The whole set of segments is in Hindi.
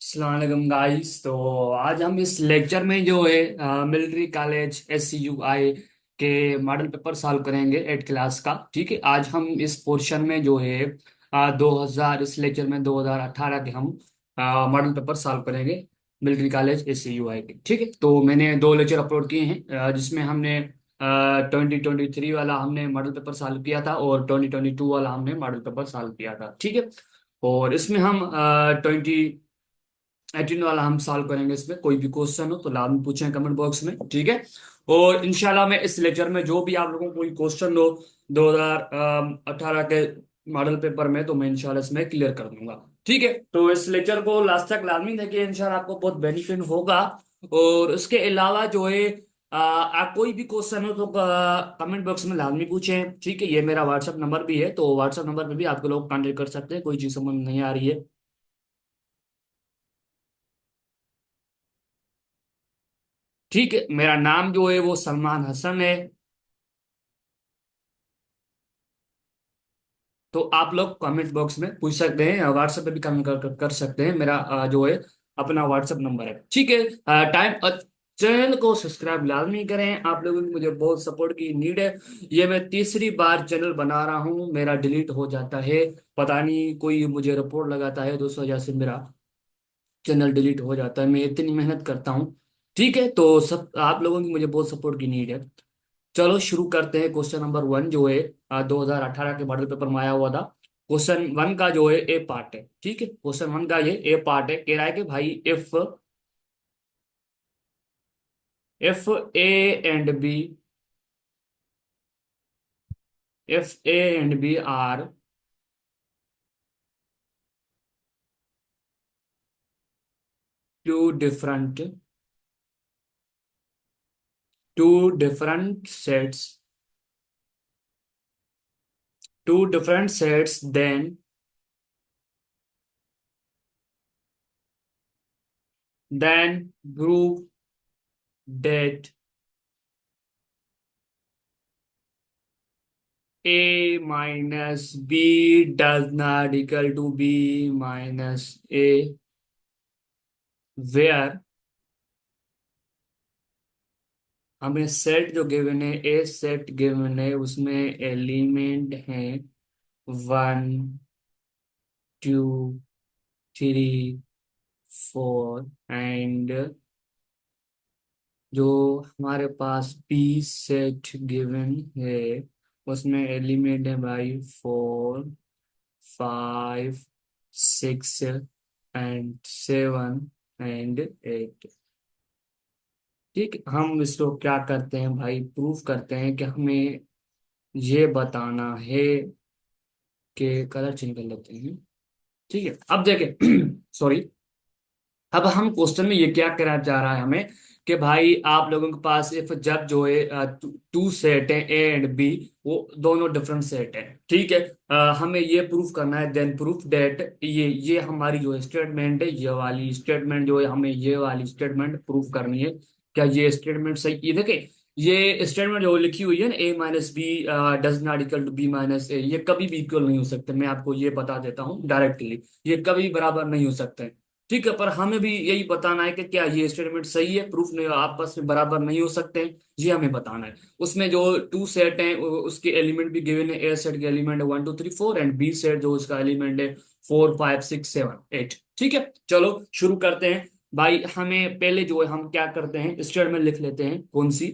अस्सलाम वालेकुम गाइस। तो आज हम इस लेक्चर में जो है मिलिट्री कॉलेज SCUI के मॉडल पेपर सॉल्व करेंगे 8 क्लास का। ठीक है, आज हम इस पोर्शन में जो है 2000 इस लेक्चर में 2018 के हम मॉडल पेपर सॉल्व करेंगे मिलिट्री कॉलेज SCUI के। ठीक है, तो मैंने 2 लेक्चर अपलोड किए हैं जिसमें हमने 2023 वाला हमने मॉडल पेपर सॉल्व किया था और 2022 वाला हमने मॉडल पेपर सॉल्व किया था। ठीक है, और इसमें हम 18 वाला हम सॉल्व करेंगे। इसमें कोई भी क्वेश्चन हो तो लाजमी पूछें कमेंट बॉक्स में। ठीक है, और इंशाल्लाह मैं इस लेक्चर में जो भी आप लोगों को कोई क्वेश्चन हो 2018 के मॉडल पेपर में, तो मैं इंशाल्लाह इसमें क्लियर कर दूंगा। ठीक है, तो इस लेक्चर को लास्ट तक लाजमी देखिए, इंशाल्लाह आपको बहुत बेनिफिट होगा। और उसके अलावा जो है आप कोई भी क्वेश्चन हो तो कमेंट बॉक्स में लाजमी पूछें। ठीक है, ये मेरा व्हाट्सअप नंबर भी है, तो व्हाट्सअप नंबर पे भी आपके लोग कांटेक्ट कर सकते हैं, कोई चीज़ समझ में नहीं आ रही है। ठीक है, मेरा नाम जो है वो सलमान हसन है। तो आप लोग कमेंट बॉक्स में पूछ सकते हैं, व्हाट्सएप पे भी कमेंट कर सकते हैं। मेरा जो है अपना व्हाट्सएप नंबर है। ठीक है, टाइम चैनल को सब्सक्राइब लाजमी करें, आप लोगों की मुझे बहुत सपोर्ट की नीड है। ये मैं तीसरी बार चैनल बना रहा हूँ, मेरा डिलीट हो जाता है, पता नहीं कोई मुझे रिपोर्ट लगाता है, तो उस वजह से मेरा चैनल डिलीट हो जाता है। मैं इतनी मेहनत करता हूँ। ठीक है, तो सब आप लोगों की मुझे बहुत सपोर्ट की नीड है। चलो शुरू करते हैं। क्वेश्चन नंबर 1 जो है 2018 के मॉडल पेपर में आया हुआ था। क्वेश्चन 1 का जो है ए पार्ट है। ठीक है, क्वेश्चन 1 का ये ए पार्ट है। कह रहा है कि भाई if A and B if A and B are two different two different sets then prove that a minus b does not equal to b minus a, where हमें सेट जो गिवन है, ए सेट गिवन है, उसमें एलिमेंट हैं 1 2 3 4 एंड जो हमारे पास बी सेट गिवन है उसमें एलिमेंट है भाई 4 5 6 एंड 7 एंड 8। ठीक, हम इसको क्या करते हैं भाई, प्रूफ करते हैं कि हमें ये बताना है कि कलर चेंज कर लेते हैं। ठीक है, अब देखें सॉरी, अब हम क्वेश्चन में ये क्या कहना चाह रहा है हमें कि भाई आप लोगों के पास इफ जब जो है टू सेट है ए एंड बी, वो दोनों डिफरेंट सेट है। ठीक है, हमें ये प्रूफ करना है, देन प्रूफ डेट ये हमारी जो स्टेटमेंट है, ये वाली स्टेटमेंट जो है, हमें ये वाली स्टेटमेंट प्रूफ करनी है। क्या ये स्टेटमेंट सही, ये देखें, ये स्टेटमेंट जो लिखी हुई है ना, A minus B does not equal to B minus A, ये कभी भी इक्वल नहीं हो सकते। मैं आपको ये बता देता हूँ डायरेक्टली, ये कभी बराबर नहीं हो सकते। ठीक है, पर हमें भी यही बताना है कि क्या ये स्टेटमेंट सही है, प्रूफ नहीं आपस में बराबर नहीं हो सकते हैं, ये हमें बताना है। उसमें जो टू सेट हैं उसके एलिमेंट भी गिवन है, ए सेट के एलिमेंट है 1 2 3 4 एंड बी सेट जो उसका एलिमेंट है 4 5 6 7 8। ठीक है, चलो शुरू करते हैं। भाई हमें पहले जो है हम क्या करते हैं, स्टेटमेंट लिख लेते हैं। कौन सी,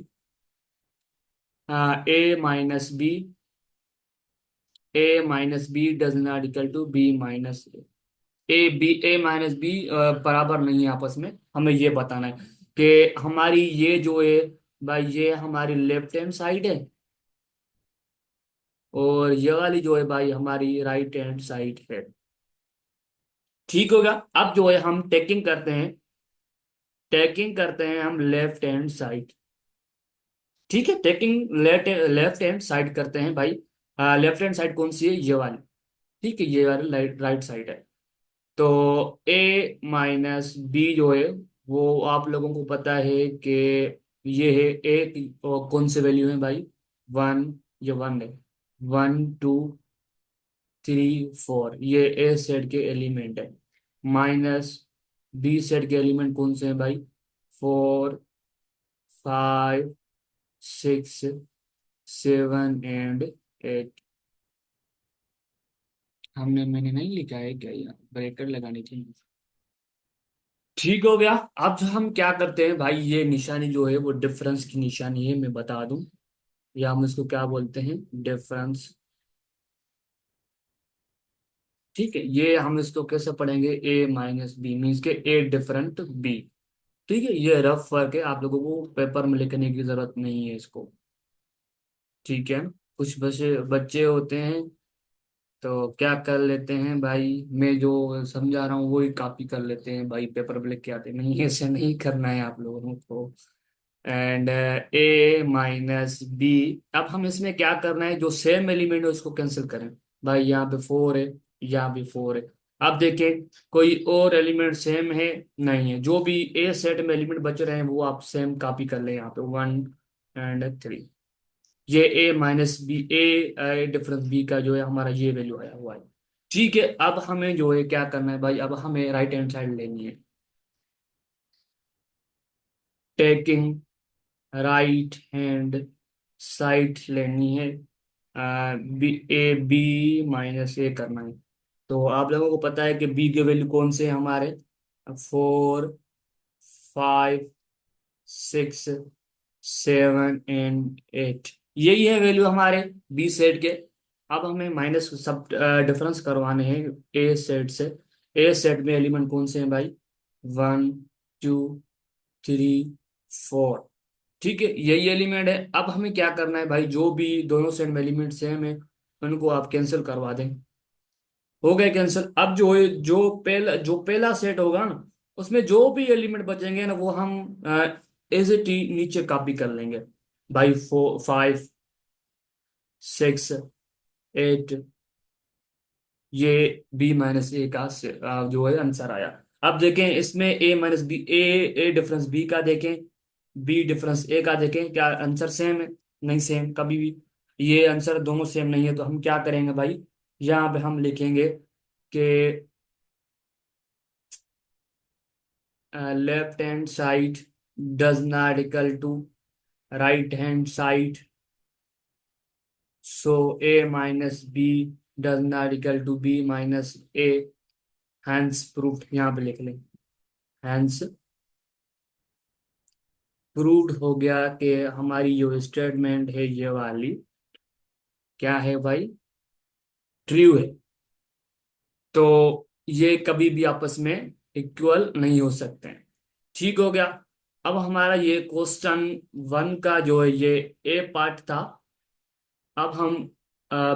A minus B does not equal to B minus A minus B बराबर नहीं है आपस में। हमें ये बताना है कि हमारी ये जो है भाई, ये हमारी लेफ्ट हैंड साइड है और ये वाली जो है भाई हमारी राइट हैंड साइड है। ठीक होगा, अब जो है हम टेकिंग करते हैं हम लेफ्ट हैंड साइड। ठीक है, टेकिंग लेफ्ट हैंड साइड करते हैं भाई। लेफ्ट हैंड साइड कौन सी है, ये वाली। ठीक है, ये वाली राइट साइड है। तो ए माइनस बी जो है वो आप लोगों को पता है कि ये है ए की, और कौन से वैल्यू है भाई, 1, ये 1 है, 1 2 3 4, ये ए सेट के एलिमेंट है। माइनस बी सेट के एलिमेंट कौन से हैं भाई? 4, 5, 6, 7 एंड 8। मैंने नहीं लिखा है क्या? यार ब्रैकेट लगानी थी। ठीक हो गया। अब जो हम क्या करते हैं भाई, ये निशानी जो है वो डिफरेंस की निशानी है, मैं बता दूं। या हम इसको क्या बोलते हैं? डिफरेंस। ठीक है, ये हम इसको कैसे पढ़ेंगे? ए माइनस बी मीन्स के ए डिफरेंट बी। ठीक है, ये रफ वर्क है, आप लोगों को पेपर में लिखने की जरूरत नहीं है इसको। ठीक है। कुछ बच्चे बच्चे होते हैं तो क्या कर लेते हैं भाई, मैं जो समझा रहा हूँ वो ही कॉपी कर लेते हैं भाई, पेपर में लिख के आते हैं। नहीं, ऐसे नहीं करना है आप लोगों को। And A minus B. अब हम इसमें क्या करना है, जो सेम एलिमेंट है उसको कैंसिल करें। भाई यहाँ पे 4 है, यहाँ भी 4 है। अब देखें कोई और एलिमेंट सेम है? नहीं है। जो भी ए सेट में एलिमेंट बच रहे हैं वो आप सेम कॉपी कर लें, यहाँ पे 1 एंड 3। ये ए माइनस बी, ए डिफरेंस बी का जो है हमारा ये वैल्यू आया हुआ है। ठीक है, अब हमें जो है क्या करना है भाई, अब हमें राइट हैंड साइड लेनी है। टेकिंग राइट हैंड साइड लेनी है। बी, ए बी माइनस ए करना है। तो आप लोगों को पता है कि बी के वैल्यू कौन से हैं हमारे? 4, 5, 6, 7 एंड 8। यही है वैल्यू हमारे बी सेट के। अब हमें माइनस सब डिफरेंस करवाने हैं ए सेट से। ए सेट में एलिमेंट कौन से हैं भाई? 1, 2, 3, 4। ठीक है, यही एलिमेंट है। अब हमें क्या करना है भाई, जो भी दोनों सेट में एलिमेंट सेम है उनको आप कैंसिल करवा दें। हो गए कैंसिल। अब जो है जो पहला सेट होगा ना, उसमें जो भी एलिमेंट बचेंगे ना वो हम एज इट नीचे कॉपी कर लेंगे। भाई 4, 5, 6, 8, ये बी माइनस ए का जो है आंसर आया। अब देखें इसमें ए माइनस बी, ए डिफरेंस बी का देखें, बी डिफरेंस ए का देखें, क्या आंसर सेम है? नहीं सेम कभी भी। ये आंसर दोनों सेम नहीं है, तो हम क्या करेंगे भाई, यहाँ पे हम लिखेंगे कि left hand side does not equal to right hand side, so A minus B does not equal to B minus A. Hence proof यहाँ पे लिख लें। हैंस प्रूव्ड हो गया कि हमारी जो स्टेटमेंट है ये वाली क्या है भाई, ट्रू है। तो ये कभी भी आपस में इक्वल नहीं हो सकते हैं। ठीक हो गया। अब हमारा ये क्वेश्चन 1 का जो है ये ए पार्ट था। अब हम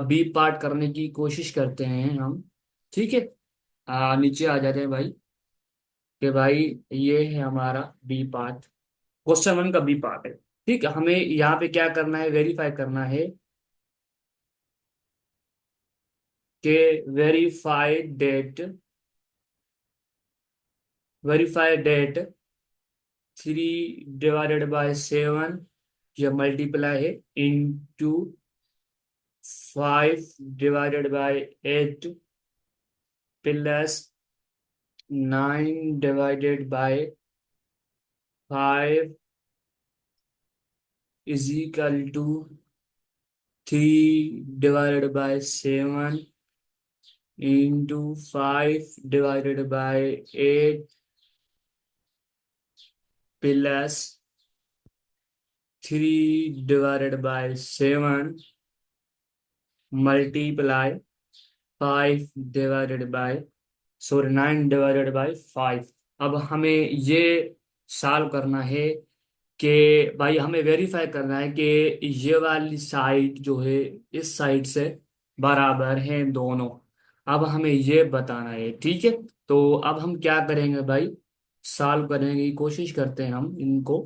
बी पार्ट करने की कोशिश करते हैं हम। ठीक है, नीचे आ जाते हैं भाई, कि भाई ये है हमारा बी पार्ट। क्वेश्चन 1 का बी पार्ट है। ठीक है, हमें यहाँ पे क्या करना है, वेरीफाई करना है कि वेरीफाई डेट 3/7 यह मल्टीप्लाई है into 5/8 plus 9/5 is equal to 3/7 into 5/8 plus 3/7 multiply 9/5। अब हमें ये सॉल्व करना है कि भाई हमें वेरीफाई करना है कि ये वाली साइड जो है इस साइड से बराबर है दोनों। अब हमें ये बताना है। ठीक है, तो अब हम क्या करेंगे भाई, सॉल्व करने की कोशिश करते हैं हम इनको।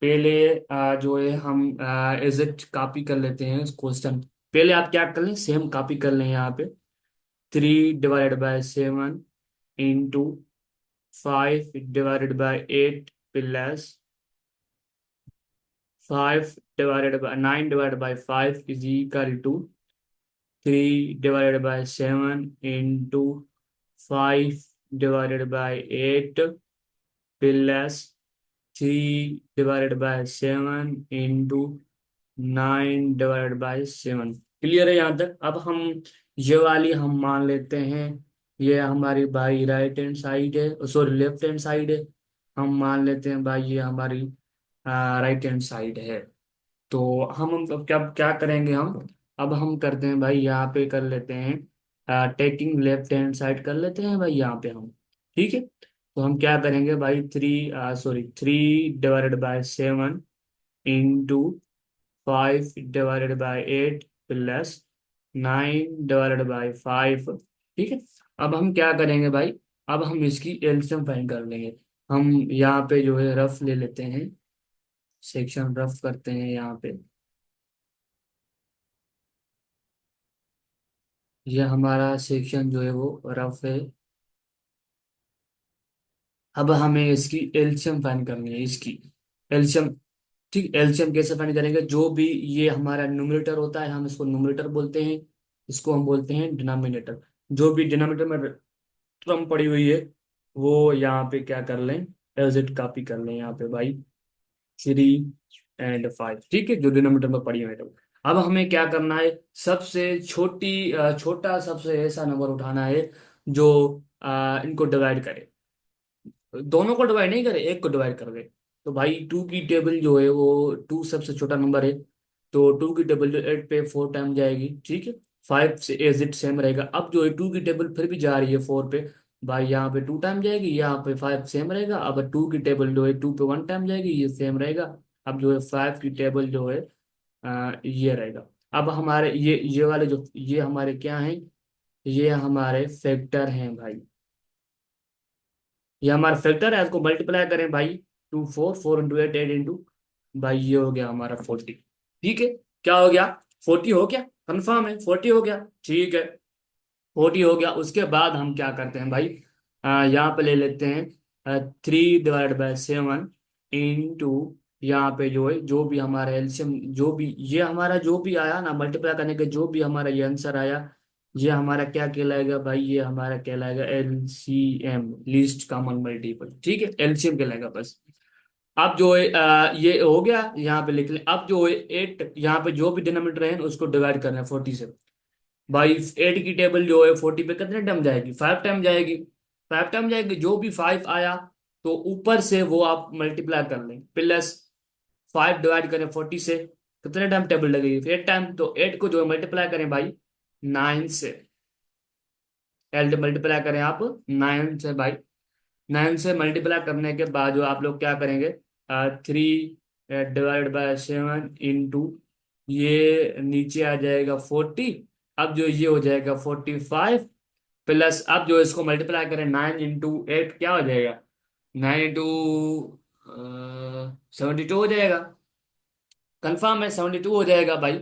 पहले जो है हम एग्जैक्ट कॉपी कर लेते हैं क्वेश्चन। पहले आप क्या कर लें, सेम कॉपी कर लें यहाँ पे। 3/7 into 5/8 plus 9/5 is equal to 3/7 into 5 divided by 8 plus 3/7 into 9/7। Clear है यहाँ तक? अब हम ये वाली हम मान लेते हैं, ये हमारी भाई राइट हैंड साइड है, सॉरी लेफ्ट हैंड साइड है। हम मान लेते हैं भाई ये हमारी राइट हैंड साइड है। तो हम अब क्या क्या करेंगे हम? अब हम करते हैं भाई, यहाँ पे कर लेते हैं टेकिंग लेफ्ट हैंड साइड कर लेते हैं भाई यहाँ पे हम। ठीक है, तो हम क्या करेंगे भाई, 3/7 इंटू 5/8 प्लस 9/5। ठीक है, अब हम क्या करेंगे भाई, अब हम इसकी एलसीएम फाइंड कर लेंगे। हम यहाँ पे जो है रफ ले लेते हैं, सेक्शन रफ करते हैं यहाँ पे। ये हमारा सेक्शन जो है वो रफ है। अब हमें इसकी एलसीएम फाइंड करनी है, इसकी एलसीएम। ठीक, एलसीएम कैसे फाइंड करेंगे? जो भी ये हमारा न्यूमरेटर होता है हम इसको न्यूमरेटर बोलते हैं, इसको हम बोलते हैं डिनोमिनेटर। जो भी डिनोमिनेटर में टर्म पड़ी हुई है वो यहाँ पे क्या कर लें, एज इट कॉपी कर लें यहाँ पे भाई, 3 और 5। ठीक है, जो डिनोमिनेटर में पड़ी हुई है। तो अब हमें क्या करना है, सबसे छोटा सबसे ऐसा नंबर उठाना है जो इनको डिवाइड करे। दोनों को डिवाइड नहीं करे, एक को डिवाइड कर दे। तो भाई टू की टेबल जो है वो, टू सबसे छोटा नंबर है, तो टू की टेबल जो 8 पे 4 टाइम जाएगी। ठीक है, 5 से एज इट सेम रहेगा। अब जो है टू की टेबल फिर भी जा रही है 4 पे, भाई यहाँ पे 2 टाइम जाएगी, यहाँ पे 5 सेम रहेगा। अब टू की टेबल जो है 2 पे 1 टाइम जाएगी, ये सेम रहेगा। अब जो है 5 की टेबल जो है ये रहेगा। अब हमारे ये वाले जो ये हमारे क्या हैं, ये हमारे फैक्टर हैं भाई। ये हमारा फैक्टर है, इसको मल्टीप्लाई करें भाई, 2 4 4 इंटू 8 8 इंटू, भाई ये हो गया हमारा 40। ठीक है, क्या हो गया? 40 हो गया, कंफर्म है 40 हो गया। ठीक है, 40 हो गया। उसके बाद हम क्या करते हैं भाई, यहाँ पे ले लेते हैं 3/7 इंटू, यहाँ पे जो है जो भी हमारा एलसीएम, जो भी ये हमारा जो भी आया ना मल्टीप्लाई करने के, जो भी हमारा ये आंसर आया, ये हमारा क्या कहलाएगा भाई, ये हमारा कहलाएगा एलसीएम, लीस्ट कॉमन मल्टीपल। ठीक है, एलसीएम कहलाएगा बस। अब जो है ये हो गया, यहाँ पे लिख लें। अब जो है 8, यहाँ पे जो भी डिनोमिनेटर है उसको डिवाइड करना है 40 से। भाई 8 की टेबल जो है 40 पे कितने टाइम जाएगी, 5 टाइम जाएगी। 5 टाइम जाएगी, जो भी 5 आया तो ऊपर से वो आप मल्टीप्लाई कर लें, प्लस 5 डिवाइड करें 40 से, कितने टाइम टेबल लगेगी, 8 टाइम। तो 8 को जो है मल्टीप्लाई करें भाई 9 से, एल मल्टीप्लाई करें आप 9 से भाई। 9 से मल्टीप्लाई करने के बाद जो आप लोग क्या करेंगे, 3/7 इंटू, ये नीचे आ जाएगा 40। अब जो ये हो जाएगा 45 प्लस, अब जो इसको मल्टीप्लाई करें 9 इंटू 8 क्या हो जाएगा, 9 इंटू 72 हो जाएगा। कंफर्म है 72 हो जाएगा भाई।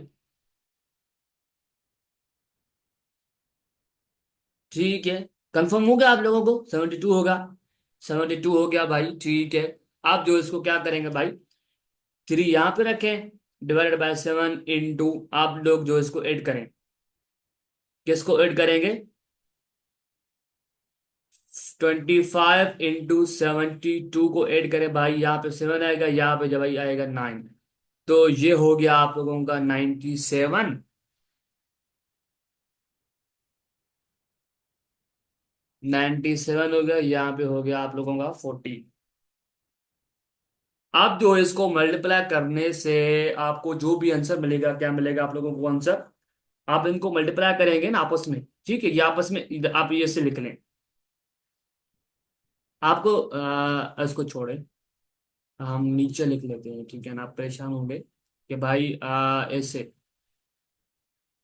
ठीक है, कंफर्म हो गया आप लोगों को 72 होगा? 72 हो गया भाई, ठीक है। आप जो इसको क्या करेंगे भाई, 3 यहाँ पे रखें, डिवाइडेड बाय 7 इंटू, आप लोग जो इसको ऐड करें, किसको ऐड करेंगे, 25 इंटू 72 को ऐड करें भाई, यहाँ पे 7 आएगा, यहाँ पे जब भाई आएगा 9। तो ये हो गया आप लोगों का 97। 97 हो गया, यहाँ पे हो गया आप लोगों का 40। आप जो इसको मल्टीप्लाई करने से आपको जो भी आंसर मिलेगा, क्या मिलेगा आप लोगों को आंसर, आप इनको मल्टीप्लाई करेंगे ना आपस में। ठीक है, ये आपस में आप ये से लिख लें। आपको इसको छोड़े, हम नीचे लिख लेते हैं, ठीक है ना, आप परेशान होंगे कि भाई ऐसे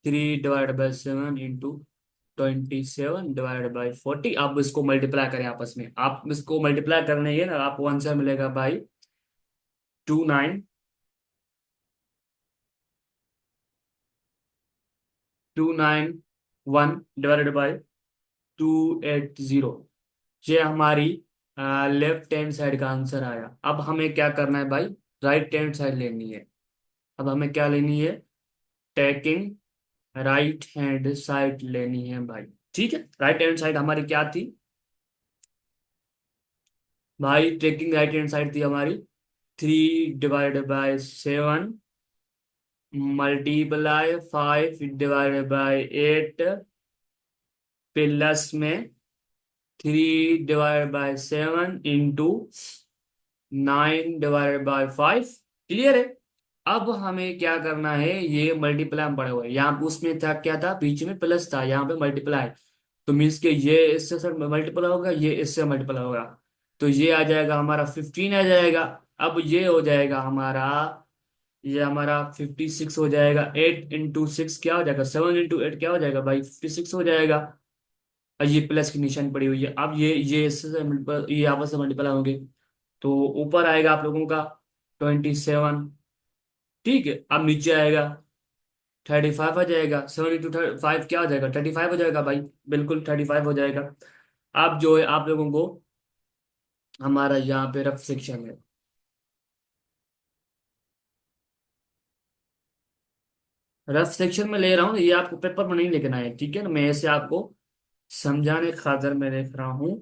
3/7 इंटू 27/40, आप इसको मल्टीप्लाई करें आपस में। आप इसको मल्टीप्लाई करने ये ना, आपको आंसर मिलेगा भाई 29291/280। ये हमारी लेफ्ट हैंड साइड का आंसर आया। अब हमें क्या करना है भाई, राइट हैंड साइड लेनी है। अब हमें क्या लेनी है, टेकिंग राइट हैंड साइड लेनी है भाई। ठीक है, राइट हैंड साइड हमारी क्या थी, भाई टेकिंग राइट हैंड साइड थी हमारी, 3/7 मल्टीप्लाई 5/8 प्लस में 3/7 इंटू 9/5। क्लियर है। अब हमें क्या करना है, ये मल्टीप्लाई में पड़े हुए हैं। यहाँ पे उसमें था क्या था, बीच में प्लस था, यहाँ पे मल्टीप्लाई। तो मीन्स के ये इससे सर मल्टीप्लाई होगा, ये इससे मल्टीप्लाई होगा। तो ये आ जाएगा हमारा 15 आ जाएगा। अब ये हो जाएगा हमारा, ये हमारा 56 हो जाएगा। 8 इंटू 6 क्या हो जाएगा, 7 इंटू 8 क्या हो जाएगा भाई, 56 हो जाएगा। और ये प्लस की निशानी पड़ी हुई है। अब ये इससे ये आपस में मल्टीप्लाई होंगे। तो ऊपर आएगा आप लोगों का 27। ठीक है। अब नीचे आएगा 35 आ जाएगा। 7 इंटू 5 क्या हो जाएगा, 35 हो जाएगा भाई। बिल्कुल 35 हो जाएगा। अब जो है आप लोगों को हमारा यहाँ पे रफ सेक्शन है। रफ सेक्शन में ले रहा हूँ, ये आपको पेपर में नहीं लिखना है, ठीक है ना। मैं ऐसे आपको समझाने खातिर मैं लिख रहा हूँ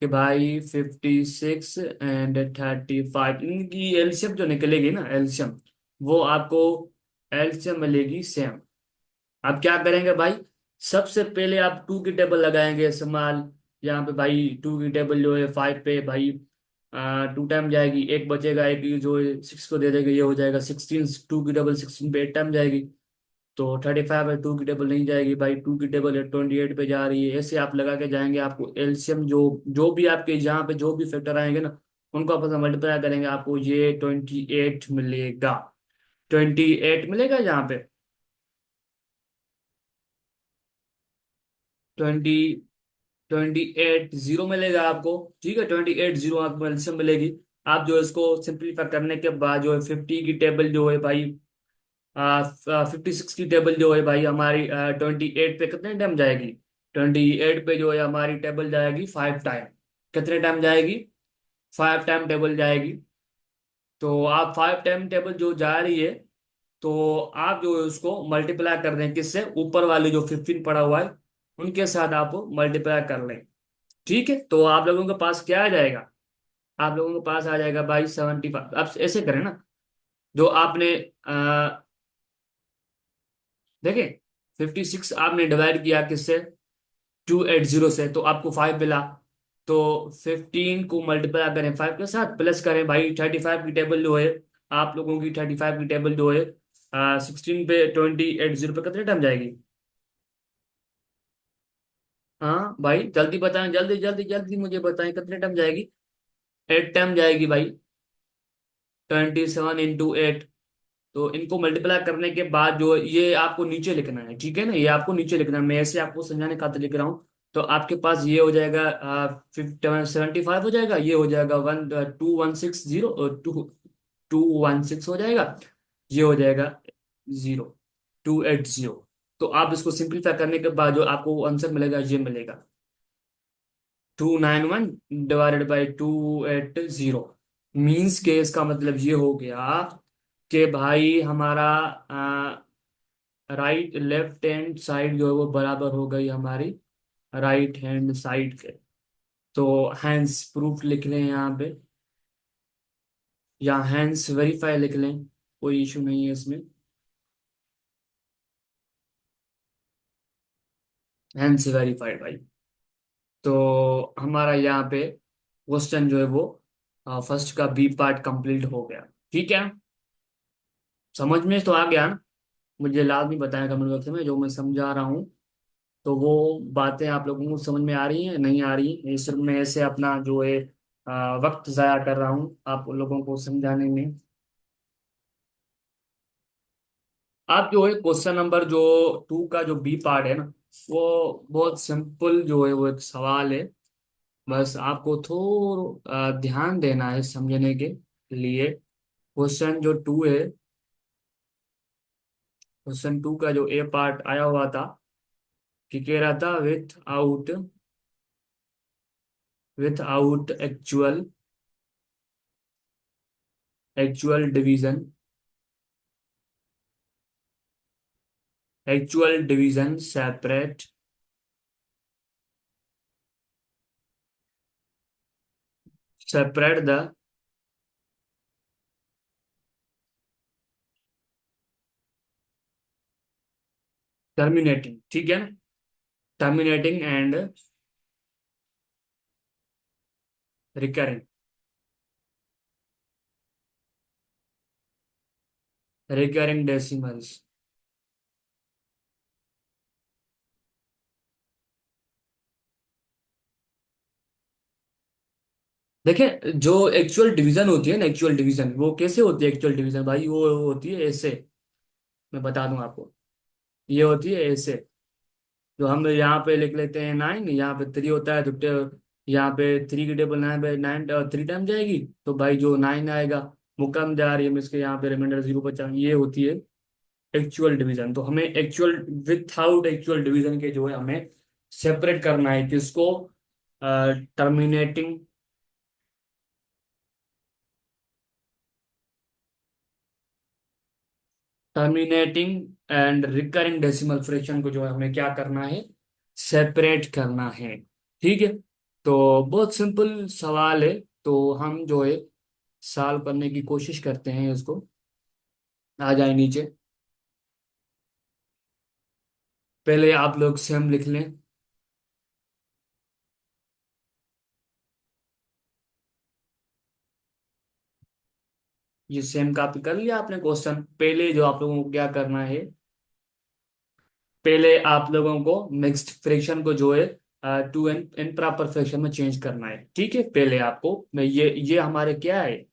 कि भाई 56 एंड 35 इनकी एलसीएम जो निकलेगी ना, एलसीएम वो आपको एलसीएम मिलेगी सेम। आप क्या करेंगे भाई, सबसे पहले आप टू की टेबल लगाएंगे इस्तेमाल। यहाँ पे भाई टू की टेबल जो है 5 पे भाई 2 टाइम जाएगी, एक बचेगा, एक जो है 6 को दे देगा, ये हो जाएगा 16। टू की टेबल 16 पे 8 टाइम जाएगी। तो 35 है, टू की टेबल नहीं जाएगी भाई, टू की टेबल है 28 पे जा रही है। ऐसे आप लगा के जाएंगे, आपको एलसीएम जो जो भी आपके यहाँ पे जो भी फैक्टर आएंगे ना, उनको आपस में मल्टीप्लाई करेंगे, आपको ये 28 मिलेगा। 28 मिलेगा यहाँ पे। 28 जीरो मिलेगा आपको। ठीक है, 28 जीरो आपको एलसीएम मिलेगी। आप जो इसको सिंप्लीफाई करने के बाद जो है 50 की टेबल जो है भाई, 56 की टेबल जो है भाई हमारी 28 पे कितने टाइम जाएगी, 28 पे जो है हमारी टेबल जाएगी 5 टाइम। कितने टाइम जाएगी, 5 टाइम टेबल जाएगी। तो आप 5 टाइम टेबल जो जा रही है, तो आप जो है उसको मल्टीप्लाई कर दें किससे, ऊपर वाले जो 15 पड़ा हुआ है उनके साथ आप मल्टीप्लाई कर लें। ठीक है। तो आप लोगों के पास क्या आ जाएगा, आप लोगों के पास आ जाएगा भाई 75। आप ऐसे करें ना, जो आपने देखे 56 आपने डिवाइड किया किससे, 280 से, तो आपको 5 मिला। तो 15 को मल्टीप्लाई करें 5 के साथ, प्लस करें भाई 35 की टेबल जो है, आप लोगों की 35 की टेबल जो है 16 पे 280 पे कितने टाइम जाएगी। हाँ भाई जल्दी बताएं, जल्दी जल्दी जल्दी मुझे बताएं कितने टाइम जाएगी। 8 टाइम जाएगी भाई। 27 इंटू 8। तो इनको मल्टीप्लाई करने के बाद जो ये आपको नीचे लिखना है, ठीक है ना, ये आपको नीचे लिखना है, मैं ऐसे आपको समझाने खातिर लिख रहा हूँ। तो आपके पास ये हो जाएगा 75 हो जाएगा, ये हो जाएगा 2160, 2216 हो जाएगा, ये हो जाएगा 0280। तो आप इसको सिंप्लीफाई करने के बाद जो आपको आंसर मिलेगा ये मिलेगा 291/280। मीन्स के इसका मतलब ये हो गया कि भाई हमारा राइट लेफ्ट हैंड साइड जो है वो बराबर हो गई हमारी राइट हैंड साइड के। तो हैंस प्रूफ लिख लें यहाँ पे, या हैंस वेरीफाई लिख लें, कोई इशू नहीं है इसमें। हैंस वेरीफाइड भाई। तो हमारा यहाँ पे क्वेश्चन जो है वो फर्स्ट का बी पार्ट कंप्लीट हो गया। ठीक है, समझ में तो आ गया ना। मुझे लाजमी बताया कमेंट बॉक्स में जो मैं समझा रहा हूँ। तो वो बातें आप लोगों को समझ में आ रही हैं नहीं आ रही, ये सिर्फ मैं ऐसे अपना जो है वक्त ज़ाया कर रहा हूँ आप लोगों को समझाने में। आप जो है क्वेश्चन नंबर जो 2 का जो बी पार्ट है ना, वो बहुत सिंपल जो है वो एक सवाल है। बस आपको थोड़ा ध्यान देना है समझने के लिए। क्वेश्चन जो 2 है, क्वेश्चन 2 का जो ए पार्ट आया हुआ था कि कह रहा था with out actual division separate separate the terminating, ठीक है ना, terminating and recurring, recurring decimals. देखिए जो एक्चुअल डिवीजन होती है ना, एक्चुअल डिवीजन वो कैसे होती है, एक्चुअल डिवीजन भाई वो होती है ऐसे, मैं बता दूं आपको, ये होती है ऐसे। जो हम यहाँ पे लिख लेते हैं 9, यहाँ पे 3 होता है तो यहाँ पे 3 की टेबल 9 पे 9 3 टाइम जाएगी, तो भाई जो 9 आएगा मुकम जा रही है, इसके यहाँ पे रिमाइंडर 0 बचा, ये होती है एक्चुअल डिवीजन। तो हमें एक्चुअल विथआउट एक्चुअल डिवीजन के जो है हमें सेपरेट करना है किसको, terminating, terminating and recurring decimal fraction को जो है हमें क्या करना है, सेपरेट करना है। ठीक है, तो बहुत सिंपल सवाल है, तो हम जो है सॉल्व करने की कोशिश करते हैं इसको। आ जाए नीचे, पहले आप लोग सेम लिख लें। ये सेम कॉपी कर लिया आपने क्वेश्चन। पहले जो आप लोगों को क्या करना है, पहले आप लोगों को मिक्स्ड फ्रैक्शन को जो है टू एन इम्प्रॉपर फ्रैक्शन में चेंज करना है। ठीक है, पहले आपको मैं ये हमारे क्या है,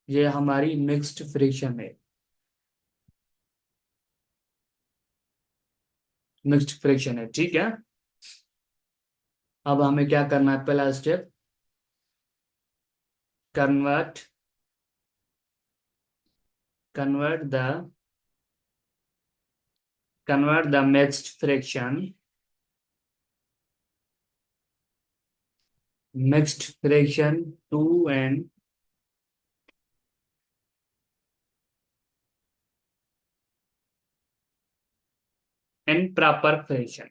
ये हमारी मिक्स्ड फ्रैक्शन है, मिक्स्ड फ्रैक्शन है, ठीक है। अब हमें क्या करना है, पहला step, convert, convert the convert the mixed fraction, mixed fraction to an improper fraction.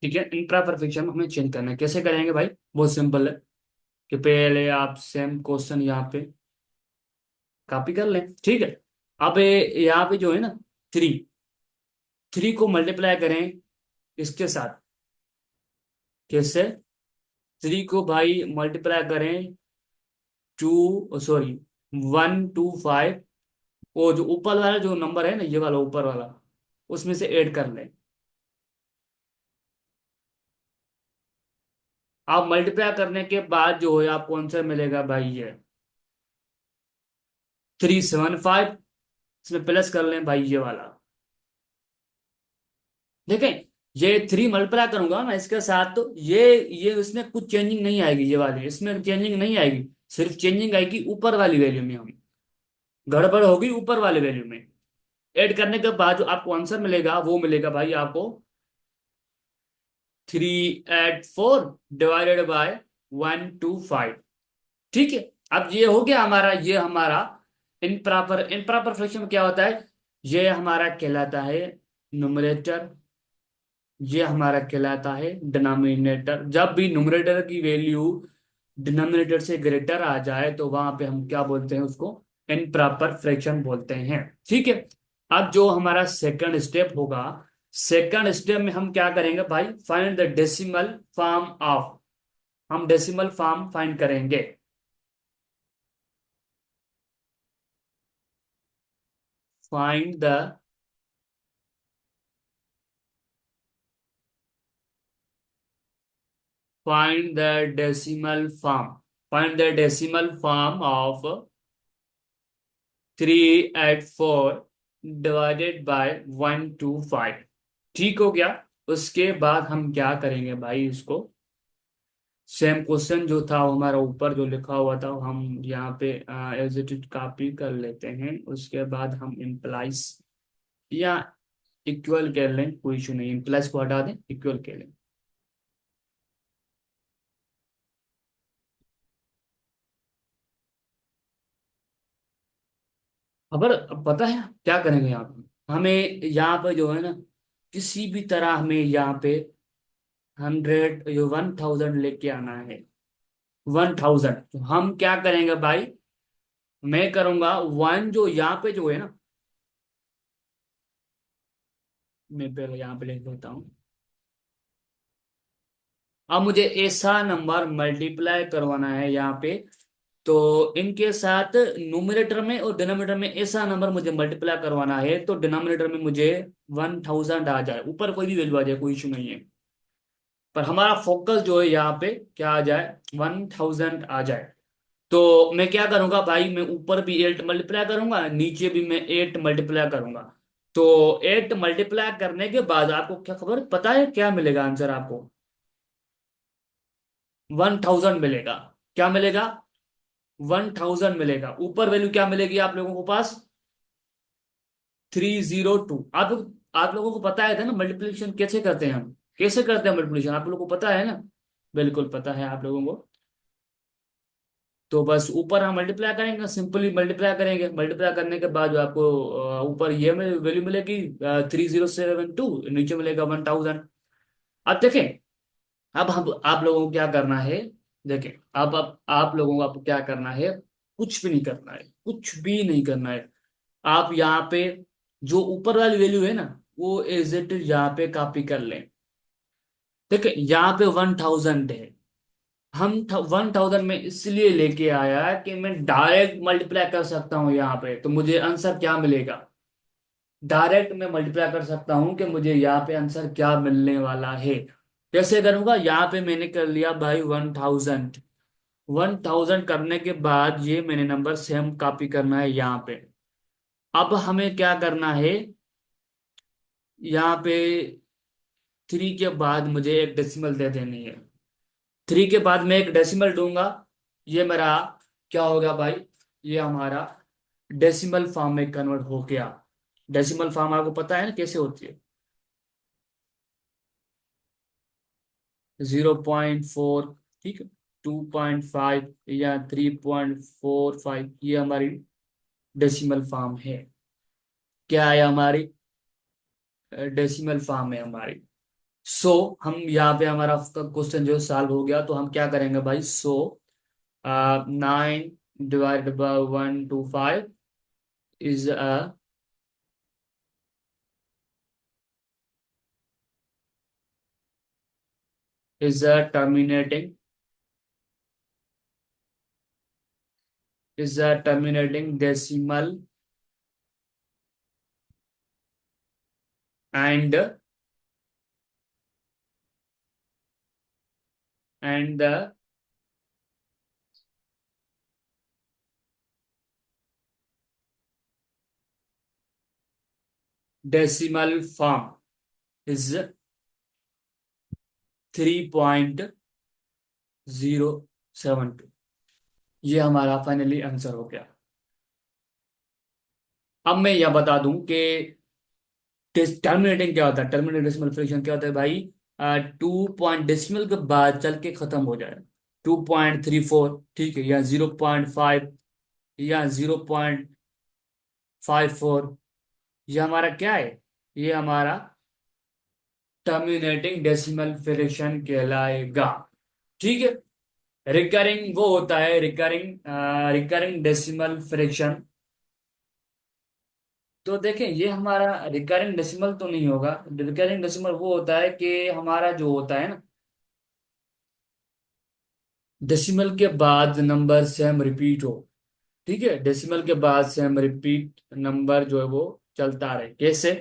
ठीक है, इम्प्रॉपर फ्रैक्शन हमें चेंज करना है, कैसे करेंगे भाई, बहुत सिंपल है कि पहले आप सेम क्वेश्चन यहाँ पे कॉपी कर लें। ठीक है, अब यहाँ पे जो है ना 3, 3 को मल्टीप्लाई करें इसके साथ, कैसे, 3 को भाई मल्टीप्लाई करें 2, सॉरी 125, वो जो ऊपर वाला जो नंबर है ना, ये वाला ऊपर वाला, उसमें से ऐड कर लें। आप मल्टीप्लाई करने के बाद जो है आपको आंसर मिलेगा भाई ये 375, इसमें प्लस कर लें भाई ये वाला। देखें, ये 3 मल्टीप्लाई करूंगा मैं इसके साथ, तो ये इसमें कुछ चेंजिंग नहीं आएगी, ये वाली इसमें चेंजिंग नहीं आएगी, सिर्फ चेंजिंग आएगी ऊपर वाली वैल्यू में, हम गड़बड़ होगी ऊपर वाले वैल्यू में। ऐड करने के बाद जो आपको आंसर मिलेगा वो मिलेगा भाई आपको 384 डिवाइडेड बाय 125। ठीक है, अब ये हो गया हमारा, ये हमारा इनप्रॉपर, इनप्रॉपर फ्रैक्शन क्या होता है, ये हमारा कहलाता है न्यूमरेटर, ये हमारा कहलाता है डिनोमिनेटर। जब भी न्यूमरेटर की वैल्यू डिनोमिनेटर से ग्रेटर आ जाए तो वहां पे हम क्या बोलते हैं उसको, इनप्रॉपर फ्रैक्शन बोलते हैं। ठीक है, अब जो हमारा सेकंड स्टेप होगा, सेकंड स्टेप में हम क्या करेंगे भाई, find the decimal form of, हम डेसिमल फॉर्म फाइंड करेंगे। Find the find the decimal form, find the decimal form of 384 divided by 125। ठीक हो गया, उसके बाद हम क्या करेंगे भाई, इसको सेम क्वेश्चन जो था वो हमारा ऊपर जो लिखा हुआ था हम यहाँ पे एज इट इज कॉपी कर लेते हैं। उसके बाद हम इम्प्लाइज या इक्वल कर लें, कोई इशू नहीं, इम्प्लाइज को हटा दें, इक्वल कर लें। खबर, अब पता है क्या करेंगे यहाँ पे, हमें यहाँ पे जो है ना किसी भी तरह हमें यहाँ पे 100 ये 1000 लेके आना है। 1000 तो हम क्या करेंगे भाई, मैं करूंगा वन जो यहाँ पे जो है ना, मैं पहले यहाँ पे लिख देता हूँ। अब मुझे ऐसा नंबर मल्टीप्लाई करवाना है यहाँ पे, तो इनके साथ न्यूमरेटर में और डिनोमिनेटर में ऐसा नंबर मुझे मल्टीप्लाई करवाना है, तो डिनोमिनेटर में मुझे 1000 आ जाए, ऊपर कोई भी वैल्यू आ जाए, कोई इशू नहीं है। पर हमारा फोकस जो है यहाँ पे क्या आ जाए, 1000 आ जाए। तो मैं क्या करूंगा भाई, मैं ऊपर भी 8 मल्टीप्लाई करूंगा, नीचे भी मैं 8 मल्टीप्लाई करूंगा। तो 8 मल्टीप्लाई करने के बाद आपको क्या खबर पता है क्या मिलेगा आंसर आपको? 1000 मिलेगा। क्या मिलेगा? 1000 मिलेगा। ऊपर वैल्यू क्या मिलेगी आप लोगों को पास? 302। आप लोगों को पता है था ना मल्टीप्लिकेशन कैसे करते हैं हम? कैसे करते हैं मल्टीप्लिकेशन आप लोगों को पता है ना? बिल्कुल पता है आप लोगों को। तो बस ऊपर हम मल्टीप्लाई करेंगे, सिंपली मल्टीप्लाई करेंगे, मल्टीप्लाई करने के बाद जो आपको ऊपर ये में वैल्यू मिलेगी 3072, नीचे मिलेगा 1000। अब देखें, अब हम आप लोगों को क्या करना है, देखें अब आप लोगों को अब क्या करना है, कुछ भी नहीं करना है, कुछ भी नहीं करना है। आप यहाँ पे जो ऊपर वाली वैल्यू है ना, वो एज इट इज यहाँ पे कॉपी कर लें। देखिए यहाँ पे 1000 है, हम 1000 में इसलिए लेके आया कि मैं डायरेक्ट मल्टीप्लाई कर सकता हूँ यहाँ पे, तो मुझे आंसर क्या मिलेगा, डायरेक्ट मैं मल्टीप्लाई कर सकता हूँ कि मुझे यहाँ पे आंसर क्या मिलने वाला है। कैसे करूंगा, यहाँ पे मैंने कर लिया भाई 1000। 1000 करने के बाद ये मैंने नंबर सेम कॉपी करना है यहाँ पे। अब हमें क्या करना है, यहाँ पे 3 के बाद मुझे एक डेसिमल दे देनी है। 3 के बाद मैं एक डेसिमल दूंगा, ये मेरा क्या होगा भाई, ये हमारा डेसिमल फॉर्म में कन्वर्ट हो गया। डेसिमल फॉर्म आपको पता है ना कैसे होती है? 0.4, ठीक है, 2.5 या 3.45, ये हमारी डेसिमल फॉर्म है। क्या है हमारी? डेसिमल फॉर्म है हमारी। सो हम यहाँ पे हमारा क्वेश्चन जो सॉल्व हो गया, तो हम क्या करेंगे भाई, 9 divided by 125 is a is a terminating is a terminating decimal, and the decimal form is 3.072। ये हमारा फाइनली आंसर हो गया। अब मैं यह बता दूं कि टर्मिनेटिंग क्या होता है, टर्मिनेटिंग डेसिमल फ्रैक्शन क्या होता है भाई, 2 डेसिमल के बाद चल के खत्म हो जाए। 2.34, ठीक है, या 0.5 या 0.54, ये हमारा क्या है, ये हमारा टर्मिनेटिंग डेसिमल फ्रैक्शन कहलाएगा। ठीक है। रिकरिंग वो होता है, रिकरिंग डेसिमल फ्रैक्शन। तो देखें ये हमारा रिकरिंग डेसिमल तो नहीं होगा। रिकरिंग डेसिमल वो होता है कि हमारा जो होता है ना, डेसिमल के बाद नंबर सेम रिपीट हो। ठीक है, डेसिमल के बाद सेम रिपीट नंबर जो है वो चलता रहे। कैसे?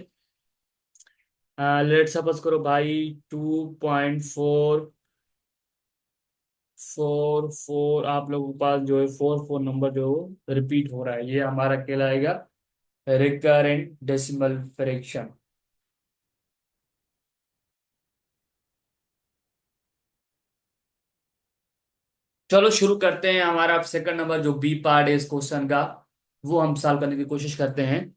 लेट सपोज करो भाई, 2.444 आप लोगों के पास जो है 44 नंबर जो है वो रिपीट हो रहा है, ये हमारा कहलाएगा रिकरेंट डेसिमल फ्रैक्शन। चलो शुरू करते हैं, हमारा अब सेकंड नंबर जो बी पार्ट है इस क्वेश्चन का, वो हम सॉल्व करने की कोशिश करते हैं।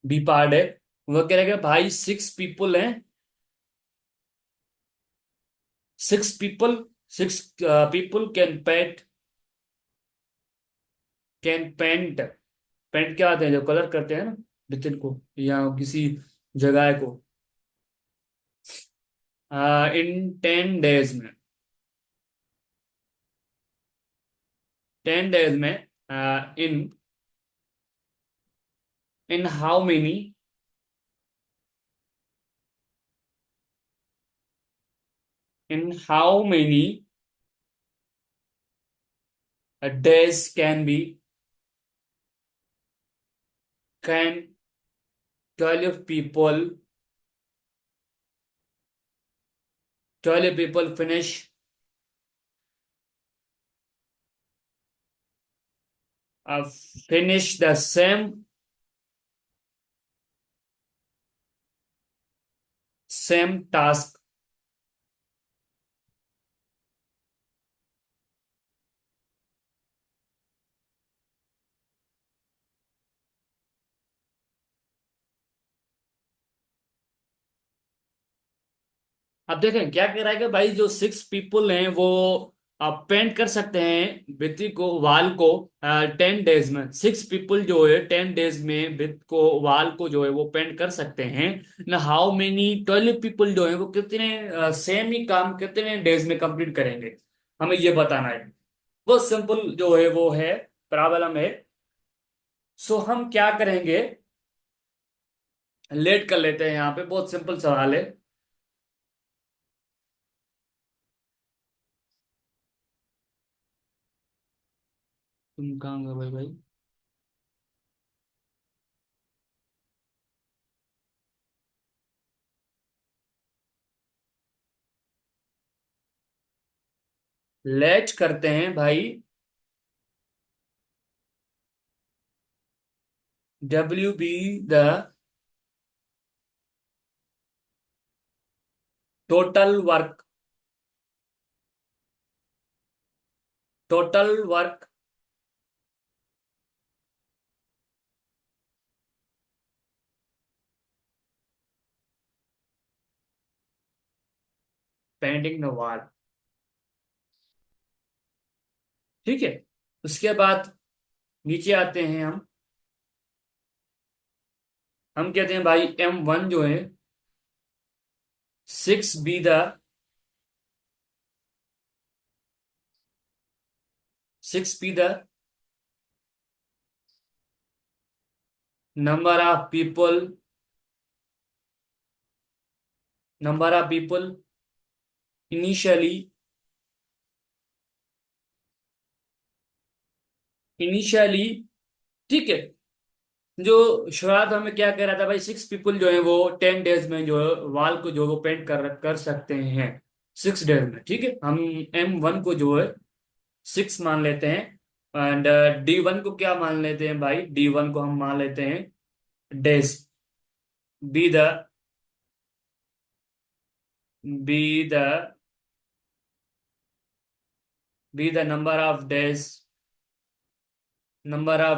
बी पार्ट है। वो कह रहे भाई 6 पीपल हैं, 6 people, 6 people can paint. Paint क्या आते हैं जो कलर करते हैं ना भितर को या किसी जगह को, इन 10 डेज में, 10 डेज में, in in how many, in how many days can 12 people finish the same task। अब देखें क्या कह रहा है कि भाई जो 6 पीपल हैं वो पेंट कर सकते हैं भित्ति को, वाल को 10 डेज में। 6 पीपल जो है 10 डेज में भित्त को, वाल को जो है वो पेंट कर सकते हैं ना। हाउ मेनी 12 पीपल जो है वो कितने सेम ही काम कितने डेज में कंप्लीट करेंगे, हमें ये बताना है। बहुत सिंपल जो है वो है, प्रॉब्लम है। सो हम क्या करेंगे, लेट कर लेते हैं यहाँ पे, बहुत सिंपल सवाल है। तुम कहाँ गए भाई भाई? लेट करते हैं भाई, WB the total work, total work painting the wall. ठीक है, उसके बाद नीचे आते हैं हम कहते हैं भाई M1 जो है 6 be the number of people, number of people initially, initially. ठीक है, जो शुरुआत हमें क्या कह रहा था भाई, 6 पीपल जो है वो 10 डेज में जो है वॉल को जो है वो पेंट कर सकते हैं 6 डेज में। ठीक है, हम M1 को जो है 6 मान लेते हैं, एंड D1 को क्या मान लेते हैं भाई, D1 को हम मान लेते हैं days. Be the be the be the number of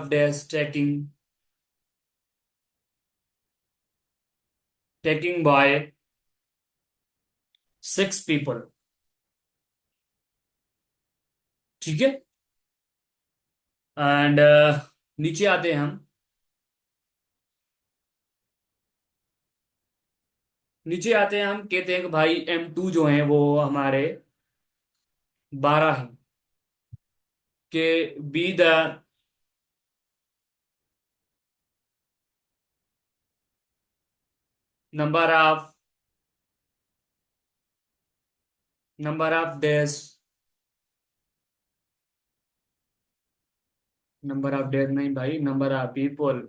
days taking by 6 people. ठीक है, एंड नीचे आते हैं हम, नीचे आते हैं हम कहते हैं कि भाई M2 जो है वो हमारे 12 है, के be the number of days, number of days नहीं भाई, number of people,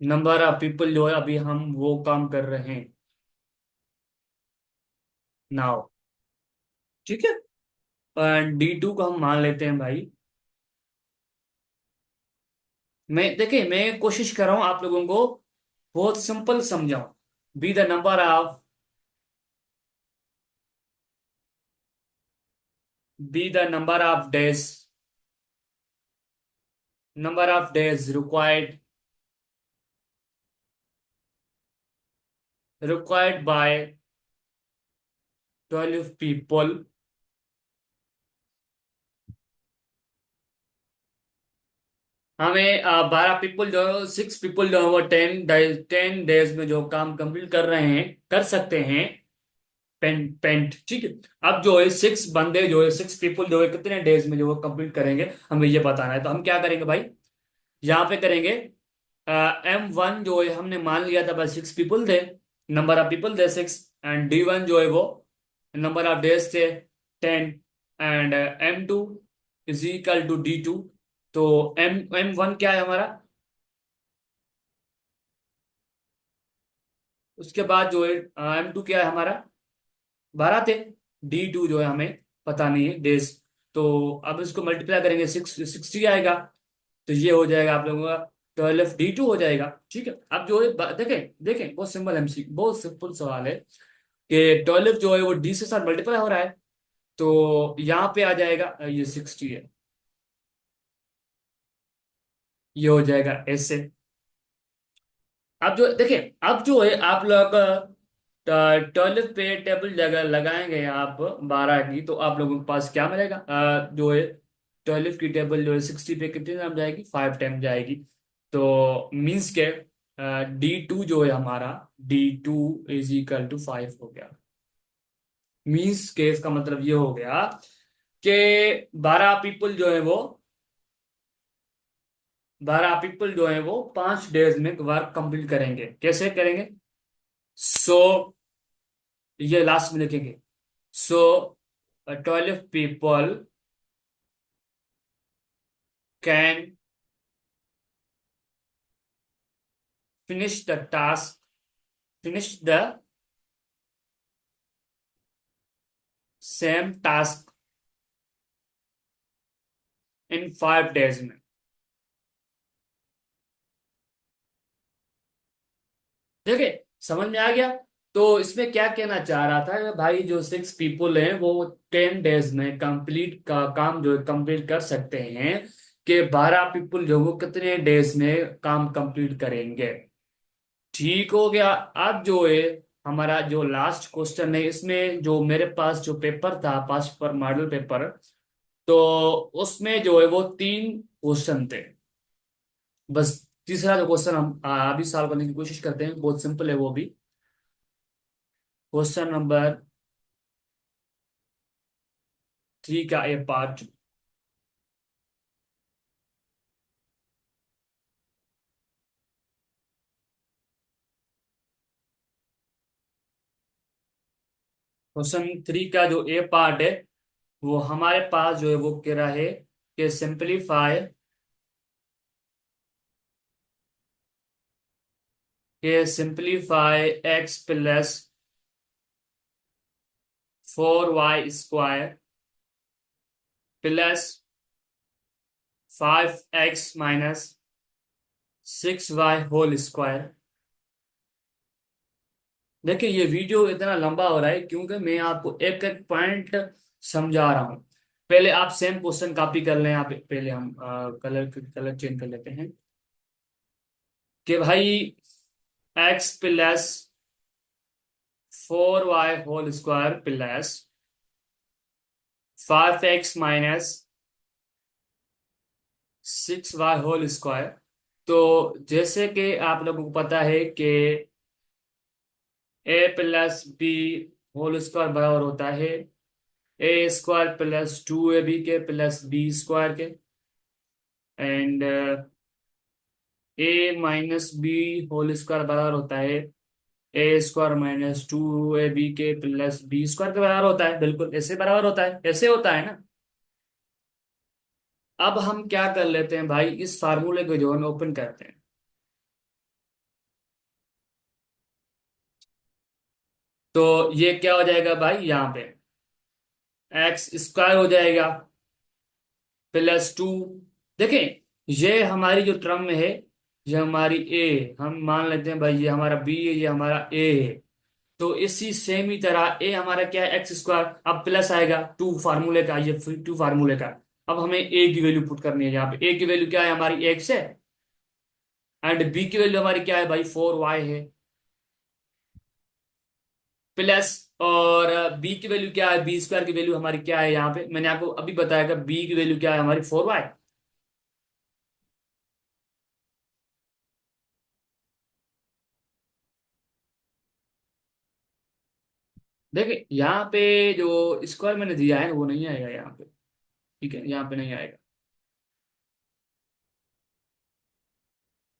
number of people जो है अभी हम वो काम कर रहे हैं नाउ। ठीक है, एंड D2 को हम मान लेते हैं भाई। मैं देखिए, मैं कोशिश कर रहा हूं आप लोगों को बहुत सिंपल समझाऊं। Be the number of be the number of days number of days required by 12 people. हमें 12 पीपल जो 6 पीपल जो है वो 10 डेज में जो काम कंप्लीट कर रहे हैं, कर सकते हैं। पेंट पेंट ठीक है। अब जो है 6 बंदे जो है 6 पीपल जो है कितने डेज में जो वो कंप्लीट करेंगे, हमें ये बताना है। तो हम क्या करेंगे भाई, यहाँ पे करेंगे M1 जो है हमने मान लिया था बस 6 पीपल थे, नंबर ऑफ पीपल थे 6। एंड D1 जो है वो नंबर ऑफ डेज थे 10। And M2 is equal to D2। तो M1 क्या है हमारा, उसके बाद जो है M2 क्या है हमारा, 12 थे। D2 जो है हमें पता नहीं है डेज। तो अब इसको मल्टीप्लाई करेंगे 60 आएगा। तो ये हो जाएगा आप लोगों का 12 D2 हो जाएगा। ठीक है। अब जो है देखें देखें, बहुत सिंपल एमसी, बहुत सिंपल सवाल है कि 12 जो है वो डी से साथ मल्टीप्लाई हो रहा है। तो यहाँ पे आ जाएगा ये 60 है, ये हो जाएगा ऐसे। अब जो देखिए, अब जो है आप लोग 12 पे टेबल जगह लगाएंगे आप 12 की, तो आप लोगों के पास क्या मिलेगा, जो है 12 की टेबल जो है 60 पे कितने टाइम जाएगी, 5 टाइम जाएगी। तो मीन्स के D2 जो है हमारा, D2 इज इक्वल टू 5 हो गया। मीन्स के इसका मतलब ये हो गया कि 12 पीपल जो है वो 12 पीपल जो है वो 5 डेज में वर्क कंप्लीट करेंगे। कैसे करेंगे, सो ये लास्ट में लिखेंगे। सो 12 people can finish the task, finish the same task in 5 days में। देखिए समझ में आ गया। तो इसमें क्या कहना चाह रहा था कि भाई जो 6 पीपल हैं वो 10 डेज में कंप्लीट का काम जो है कंप्लीट कर सकते हैं, कि 12 पीपल जो वो कितने डेज में काम कंप्लीट करेंगे। ठीक हो गया। अब जो है हमारा जो लास्ट क्वेश्चन है, इसमें जो मेरे पास जो पेपर था, पास पर मॉडल पेपर, तो उसमें जो है वो 3 क्वेश्चन थे बस। तीसरा जो क्वेश्चन हम अभी सॉल्व करने की कोशिश करते हैं, बहुत सिंपल है वो भी। क्वेश्चन नंबर 3 का ए पार्ट। क्वेश्चन 3 का जो ए पार्ट है, वो हमारे पास जो है वो कह रहा है कि simplify x + 4y² +5x - 6y² देखिए ये वीडियो इतना लंबा हो रहा है क्योंकि मैं आपको एक एक पॉइंट समझा रहा हूँ। पहले आप सेम क्वेश्चन कॉपी कर लें। आप पहले हम कलर कलर चेंज कर लेते हैं कि भाई x + 4y² +5x - 6y²। तो जैसे कि आप लोगों को पता है कि a + b² बराबर होता है a² +2ab के +b² के। एंड a - b² बराबर होता है a² - 2ab के +b² के बराबर होता है। बिल्कुल ऐसे बराबर होता है, ऐसे होता है ना। अब हम क्या कर लेते हैं भाई, इस फार्मूले को जो है ओपन करते हैं। तो ये क्या हो जाएगा भाई, यहाँ पे x² हो जाएगा +2। देखें ये हमारी जो टर्म में है, ये हमारी ए, हम मान लेते हैं भाई ये हमारा बी है, ये हमारा ए है। तो इसी सेम ही तरह ए हमारा क्या है, x² अब प्लस आएगा 2 फार्मूले का, ये 2 फार्मूले का। अब हमें ए की वैल्यू पुट करनी है। यहाँ पे ए की वैल्यू क्या है हमारी, एक्स है। एंड बी की वैल्यू हमारी क्या है भाई, 4y है। प्लस, और बी की वैल्यू क्या है, बी स्क्वायर की वैल्यू हमारी क्या है, यहाँ पे मैंने आपको अभी बताया कि बी की वैल्यू क्या है हमारी, 4y। देखिए यहाँ पे जो स्क्वायर मैंने दिया है वो नहीं आएगा यहाँ पे। ठीक है, यहाँ पे नहीं आएगा।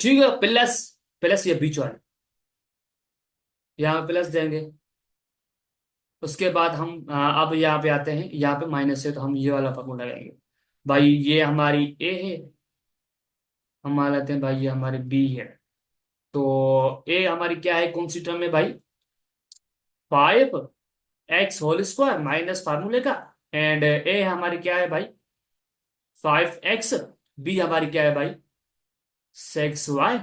ठीक है, प्लस, प्लस ये बीच वाले, यहाँ पे प्लस देंगे। उसके बाद हम अब यहाँ पे आते हैं, यहाँ पे माइनस है तो हम ये वाला फॉर्मूला लगाएंगे। भाई ये हमारी ए है, हम मान लेते हैं भाई ये हमारी बी है। तो ए हमारी क्या है, कौन सी टर्म है भाई, 5x होल स्क्वायर माइनस फार्मूले का। एंड ए हमारी क्या है भाई, 5x। बी हमारी क्या है भाई, 6y।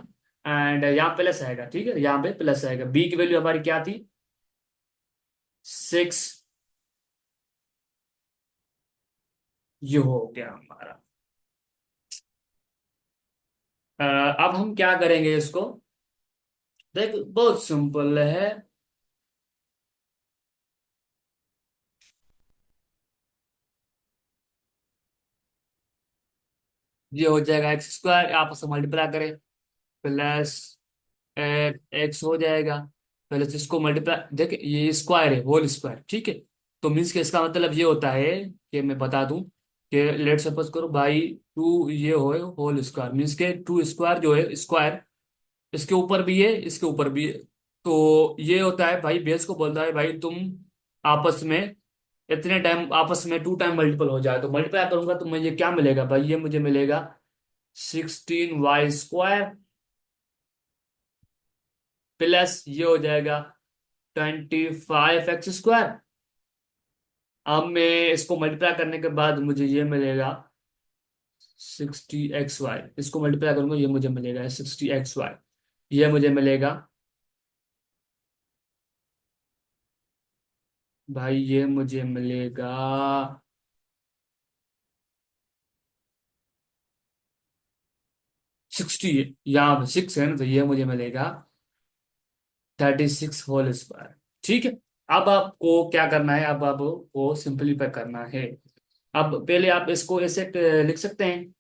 एंड यहाँ प्लस आएगा, ठीक है, यहाँ पे प्लस आएगा। बी की वैल्यू हमारी क्या थी, 6। ये हो गया हमारा। अब हम क्या करेंगे इसको, देख बहुत सिंपल है। ये हो जाएगा एक्स स्क्वायर, आपस में मल्टीप्लाई करें, प्लस एट एक्स हो जाएगा। पहले तो इसको मल्टीप्लाई, देखिए ये स्क्वायर है, होल स्क्वायर, ठीक है। तो मीन्स के इसका मतलब ये होता है कि मैं बता दूं कि लेट सपोज करो भाई, टू ये हो होल स्क्वायर, मीन्स के टू स्क्वायर जो है स्क्वायर, इसके ऊपर भी है इसके ऊपर भी है। तो ये होता है भाई, बेस को बोलता है भाई तुम आपस में इतने टाइम आपस में टू टाइम मल्टीपल हो जाए, तो मल्टीप्लाई करूंगा तो मुझे क्या मिलेगा भाई, ये मुझे मिलेगा 16y स्क्वायर, प्लस ये हो जाएगा 25x स्क्वायर। अब मैं इसको मल्टीप्लाई करने के बाद मुझे ये मिलेगा 60xy, इसको मल्टीप्लाई करूंगा ये मुझे मिलेगा 60xy, ये मुझे मिलेगा भाई, ये मुझे मिलेगा 60, यहाँ पे 6 है ना, तो ये मुझे मिलेगा 36 होल स्क्वायर। ठीक है। अब आपको क्या करना है, अब आपको सिंपलीफाई करना है। अब पहले आप इसको ऐसे लिख सकते हैं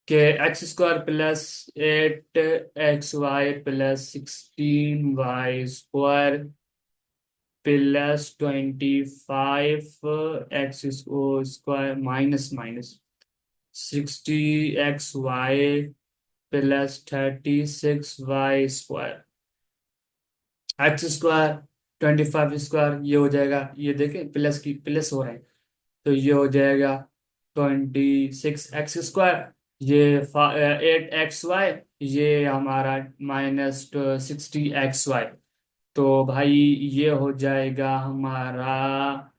कि x square plus 8xy plus 16y square plus 25x square minus minus 60xy plus 36y square, x square 25 square, ये हो जाएगा, ये देखें प्लस की प्लस हो रहा है, तो ये हो जाएगा 26x स्क्वायर, ये 8xy, ये हमारा माइनस 60xy। तो भाई ये हो जाएगा हमारा,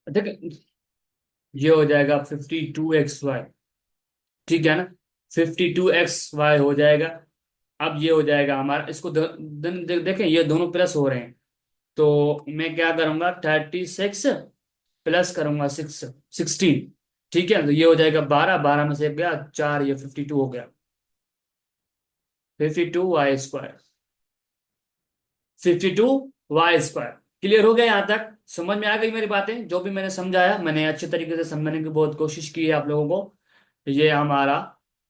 देख ये हो जाएगा 52xy, ठीक है ना, 52xy हो जाएगा। अब ये हो जाएगा हमारा, इसको देखें ये दोनों प्लस हो रहे हैं, तो मैं क्या करूंगा 36 प्लस करूंगा 16, ठीक है, तो ये हो जाएगा 12, 12 में से एक गया 4, ये 52 हो गया, 52y square, 52y square. Clear हो गया यहाँ तक, समझ में आ गई मेरी बातें, जो भी मैंने समझाया मैंने अच्छे तरीके से समझने की बहुत कोशिश की है आप लोगों को। ये हमारा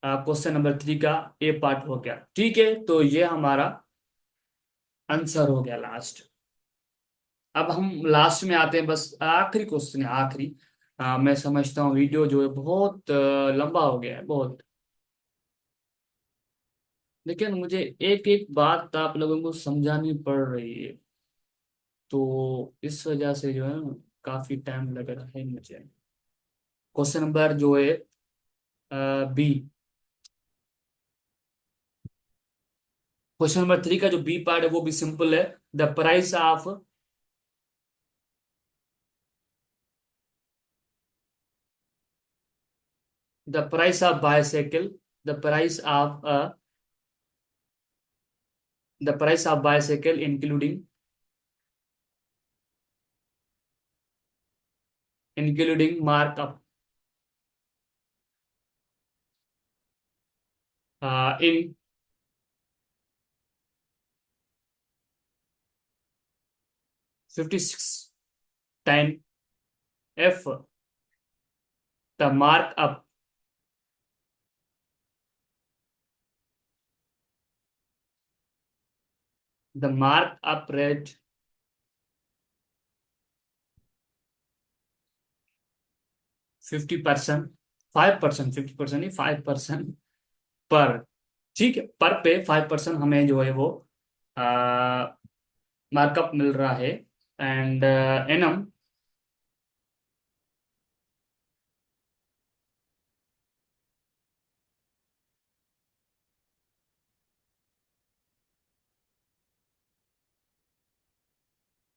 क्वेश्चन नंबर 3 का ए पार्ट हो गया, ठीक है, तो ये हमारा आंसर हो गया लास्ट। अब हम लास्ट में आते हैं, बस आखिरी क्वेश्चन है, आखिरी। मैं समझता हूँ वीडियो जो है बहुत लंबा हो गया है बहुत, लेकिन मुझे एक एक बात आप लोगों को समझानी पड़ रही है, तो इस वजह से जो है ना काफी टाइम लग रहा है मुझे। क्वेश्चन नंबर जो है बी, क्वेश्चन नंबर 3 का जो बी पार्ट है वो भी सिंपल है। The price of, the price of bicycle, the price of the price of bicycle including markup in 56 time F the markup the markup rate 50%, 5%, 50% नहीं 5% पर, ठीक है, पर पे 5% हमें जो है वो मार्कअप मिल रहा है। एंड एनम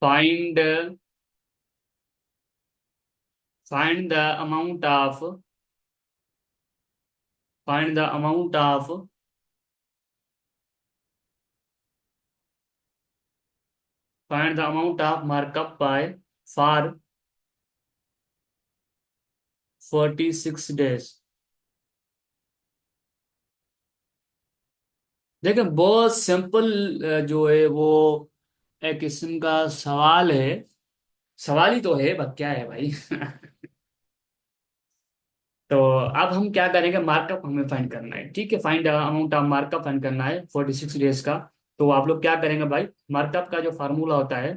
find find the amount of find the amount of find the amount of markup by for 46 days. देखिए बहुत सिंपल जो है वो एक किस्म का सवाल है। सवाल ही तो है, बस क्या है भाई। तो अब हम क्या करेंगे, मार्कअप हमें फाइंड करना है, ठीक है, find amount of markup find करना है 46 डेज का। तो आप लोग क्या करेंगे भाई, मार्कअप का जो फार्मूला होता है,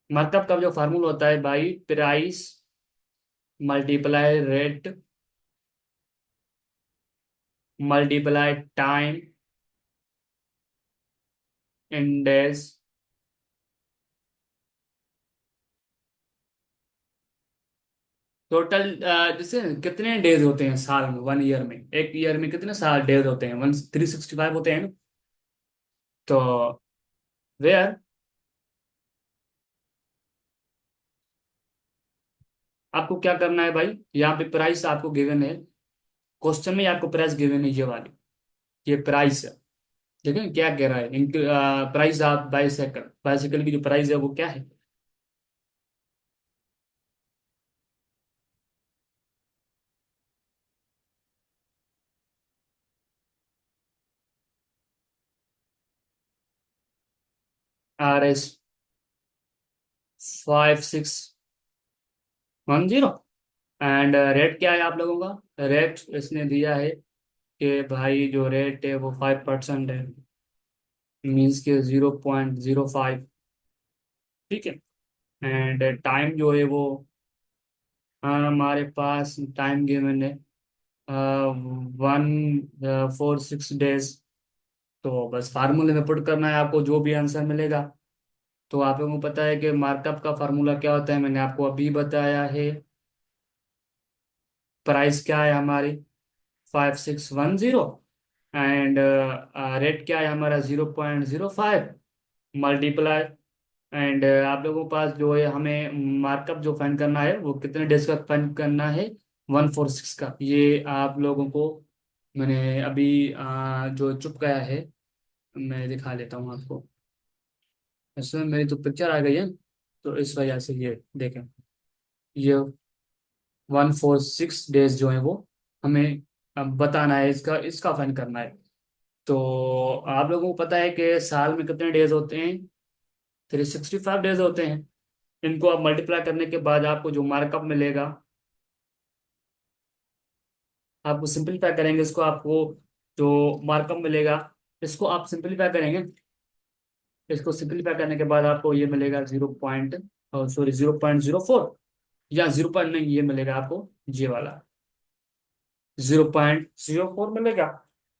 मार्कअप का जो फार्मूला होता है भाई, price multiply rate multiply time in days. Total जैसे कितने डेज होते हैं साल में, 1 ईयर में, एक ईयर में कितने साल डेज होते हैं, 365 होते हैं ना। तो वेयर आपको क्या करना है भाई, यहाँ पे प्राइस आपको गिवन है, क्वेश्चन में आपको प्राइस गिवन है, ये वाली, ये प्राइस है। ठीक है, क्या कह रहा है, प्राइस ऑफ बाइसाइकिल, बाइसाइकिल की जो प्राइस है वो क्या है। RS 5610। एंड रेट क्या है आप लोगों का, रेट इसने दिया है कि भाई जो रेट है वो 5% है, मीन्स के 0.05। ठीक है, एंड टाइम जो है वो हमारे पास टाइम गिवन है 146 डेज। तो बस फार्मूले में पुट करना है आपको, जो भी आंसर मिलेगा। तो आप लोगों को पता है कि मार्कअप का फार्मूला क्या होता है, मैंने आपको अभी बताया है। प्राइस क्या है हमारी, 5610, एंड रेट क्या है हमारा, 0.05 मल्टीप्लाई। एंड आप लोगों के पास जो है, हमें मार्कअप जो फाइंड करना है वो कितने डेज का फाइंड करना है, 146 का। ये आप लोगों को मैंने अभी जो चुप गया है, मैं दिखा लेता हूँ आपको। इसमें मेरी तो पिक्चर आ गई है, तो इस वजह से ये देखें, ये 146 डेज जो है वो हमें अब बताना है, इसका इसका फाइंड करना है। तो आप लोगों को पता है कि साल में कितने डेज होते हैं, 365 डेज होते हैं। इनको आप मल्टीप्लाई करने के बाद आपको जो मार्कअप मिलेगा, आपको सिंपलीफाई करेंगे इसको, आपको जो मार्कअप मिलेगा, इसको आप सिंपलीफाई करेंगे। इसको सिंपलीफाई करने के बाद आपको ये मिलेगा 0.04, या 0 नहीं, ये मिलेगा आपको ये वाला 0.04 मिलेगा।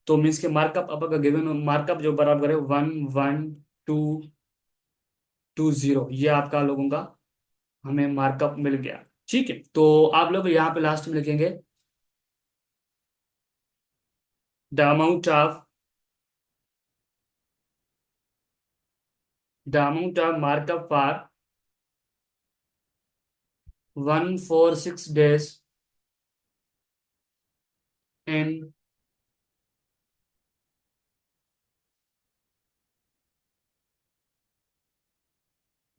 तो मीन्स के मार्कअप, अब अगर गिवन मार्कअप जो बराबर है 11220, ये आपका लोगों का हमें मार्कअप मिल गया। ठीक है, तो आप लोग यहाँ पे लास्ट में लिखेंगे the amount of markup for 146 days in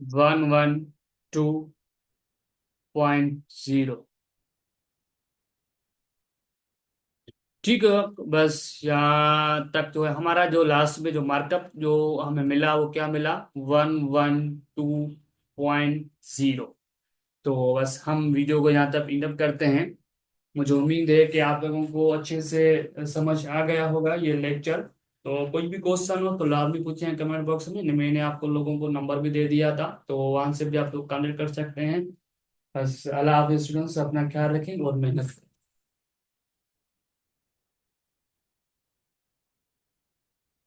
112.0। ठीक है। बस यहाँ तक जो है हमारा, जो लास्ट में जो मार्कअप जो हमें मिला वो क्या मिला, 112.0। तो बस हम वीडियो को यहाँ तक इंड करते हैं। मुझे उम्मीद है कि आप लोगों को अच्छे से समझ आ गया होगा ये लेक्चर। तो कोई भी क्वेश्चन हो तो लाजमी पूछें कमेंट बॉक्स में। मैंने आपको लोगों को नंबर भी दे दिया था, तो वहां से भी आप लोग कनेक्ट कर सकते हैं। बस अल्लाह हाफिज़ स्टूडेंट्स, अपना ख्याल रखें और मेहनत करें।